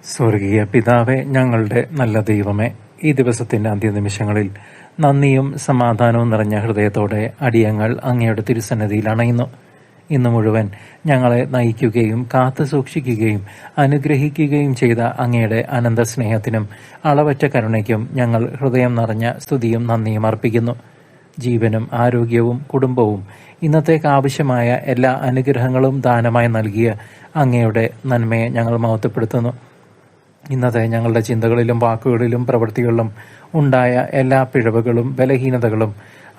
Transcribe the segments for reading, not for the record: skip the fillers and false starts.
സ്വർഗീയ പിതാവേ, ഞങ്ങളുടെ നല്ല ദൈവമേ, ഈ ദിവസത്തിന്റെ അന്ത്യനിമിഷങ്ങളിൽ നന്ദിയും സമാധാനവും നിറഞ്ഞ ഹൃദയത്തോടെ അടിയങ്ങൾ അങ്ങയുടെ തിരുസന്നിധിയിൽ അണയുന്നു. ഇന്നു മുഴുവൻ ഞങ്ങളെ നയിക്കുകയും കാത്തു സൂക്ഷിക്കുകയും അനുഗ്രഹിക്കുകയും ചെയ്ത അങ്ങയുടെ അനന്ത സ്നേഹത്തിനും അളവറ്റ കരുണയ്ക്കും ഞങ്ങൾ ഹൃദയം നിറഞ്ഞ സ്തുതിയും നന്ദിയും അർപ്പിക്കുന്നു. ജീവനും ആരോഗ്യവും കുടുംബവും ഇന്നത്തേക്ക് ആവശ്യമായ എല്ലാ അനുഗ്രഹങ്ങളും ദാനമായി നൽകിയ അങ്ങയുടെ നന്മയെ ഞങ്ങൾ മഹത്വപ്പെടുത്തുന്നു. ഇന്നത്തെ ഞങ്ങളുടെ ചിന്തകളിലും വാക്കുകളിലും പ്രവൃത്തികളിലും ഉണ്ടായ എല്ലാ പിഴവുകളും ബലഹീനതകളും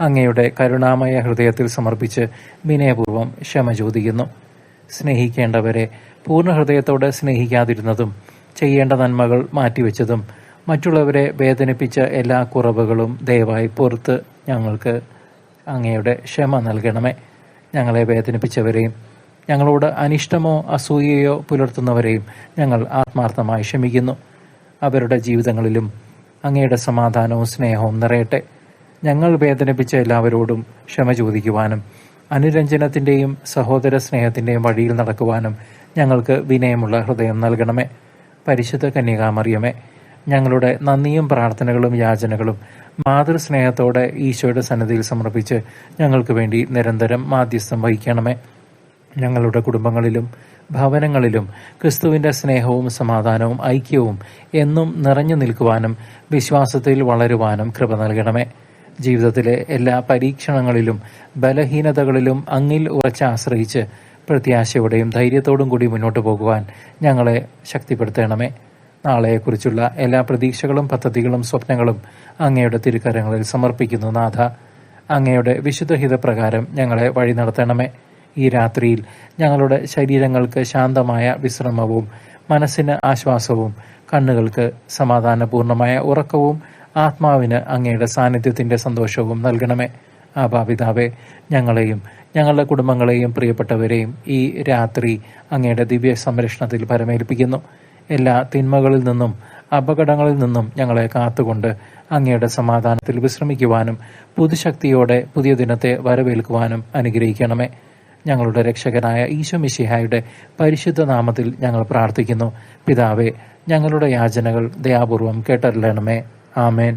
അങ്ങയുടെ കരുണാമയ ഹൃദയത്തിൽ സമർപ്പിച്ച് വിനയപൂർവ്വം ക്ഷമ ചോദിക്കുന്നു. സ്നേഹിക്കേണ്ടവരെ പൂർണ്ണ ഹൃദയത്തോടെ സ്നേഹിക്കാതിരുന്നതും ചെയ്യേണ്ട നന്മകൾ മാറ്റിവെച്ചതും മറ്റുള്ളവരെ വേദനിപ്പിച്ച എല്ലാ കുറവുകളും ദയവായി പുറത്ത് ഞങ്ങൾക്ക് അങ്ങയുടെ ക്ഷമ നൽകണമേ. ഞങ്ങളെ വേദനിപ്പിച്ചവരെയും ഞങ്ങളോട് അനിഷ്ടമോ അസൂയയോ പുലർത്തുന്നവരെയും ഞങ്ങൾ ആത്മാർത്ഥമായി ക്ഷമിക്കുന്നു. അവരുടെ ജീവിതങ്ങളിലും അങ്ങയുടെ സമാധാനവും സ്നേഹവും നിറയട്ടെ. ഞങ്ങൾ വേദനിപ്പിച്ച എല്ലാവരോടും ക്ഷമ ചോദിക്കുവാനും അനുരഞ്ജനത്തിൻ്റെയും സഹോദര സ്നേഹത്തിൻ്റെയും വഴിയിൽ നടക്കുവാനും ഞങ്ങൾക്ക് വിനയമുള്ള ഹൃദയം നൽകണമേ. പരിശുദ്ധ കന്യകാമറിയമേ, ഞങ്ങളുടെ നന്ദിയും പ്രാർത്ഥനകളും യാചനകളും മാതൃസ്നേഹത്തോടെ ഈശോയുടെ സന്നിധിയിൽ സമർപ്പിച്ച് ഞങ്ങൾക്ക് വേണ്ടി നിരന്തരം മാധ്യസ്ഥം വഹിക്കണമേ. ഞങ്ങളുടെ കുടുംബങ്ങളിലും ഭവനങ്ങളിലും ക്രിസ്തുവിൻ്റെ സ്നേഹവും സമാധാനവും ഐക്യവും എന്നും നിറഞ്ഞു നിൽക്കുവാനും വിശ്വാസത്തിൽ വളരുവാനും കൃപ നൽകണമേ. ജീവിതത്തിലെ എല്ലാ പരീക്ഷണങ്ങളിലും ബലഹീനതകളിലും അങ്ങിൽ ഉറച്ച് ആശ്രയിച്ച് പ്രത്യാശയോടെയും ധൈര്യത്തോടും കൂടി മുന്നോട്ട് പോകുവാൻ ഞങ്ങളെ ശക്തിപ്പെടുത്തണമേ. നാളെയെക്കുറിച്ചുള്ള എല്ലാ പ്രതീക്ഷകളും പദ്ധതികളും സ്വപ്നങ്ങളും അങ്ങയുടെ തിരുക്കരങ്ങളിൽ സമർപ്പിക്കുന്നു. നാഥ, അങ്ങയുടെ വിശുദ്ധ ഹിതപ്രകാരം ഞങ്ങളെ വഴി നടത്തണമേ. ഈ രാത്രിയിൽ ഞങ്ങളുടെ ശരീരങ്ങൾക്ക് ശാന്തമായ വിശ്രമവും മനസ്സിന് ആശ്വാസവും കണ്ണുകൾക്ക് സമാധാനപൂർണമായ ഉറക്കവും ആത്മാവിന് അങ്ങയുടെ സാന്നിധ്യത്തിൻ്റെ സന്തോഷവും നൽകണമേ. ആബാപിതാവേ, ഞങ്ങളെയും ഞങ്ങളുടെ കുടുംബങ്ങളെയും പ്രിയപ്പെട്ടവരെയും ഈ രാത്രി അങ്ങയുടെ ദിവ്യ സംരക്ഷണത്തിൽ പരമേൽപ്പിക്കുന്നു. എല്ലാ തിന്മകളിൽ നിന്നും അപകടങ്ങളിൽ നിന്നും ഞങ്ങളെ കാത്തുകൊണ്ട് അങ്ങയുടെ സമാധാനത്തിൽ വിശ്രമിക്കുവാനും പുതുശക്തിയോടെ പുതിയ ദിനത്തെ വരവേൽക്കുവാനും അനുഗ്രഹിക്കണമേ. ഞങ്ങളുടെ രക്ഷകനായ ഈശോ മിശിഹായുടെ പരിശുദ്ധ നാമത്തിൽ ഞങ്ങൾ പ്രാർത്ഥിക്കുന്നു. പിതാവേ, ഞങ്ങളുടെ യാചനകൾ ദയാപൂർവം കേട്ടരുളണമേ. ആമേൻ.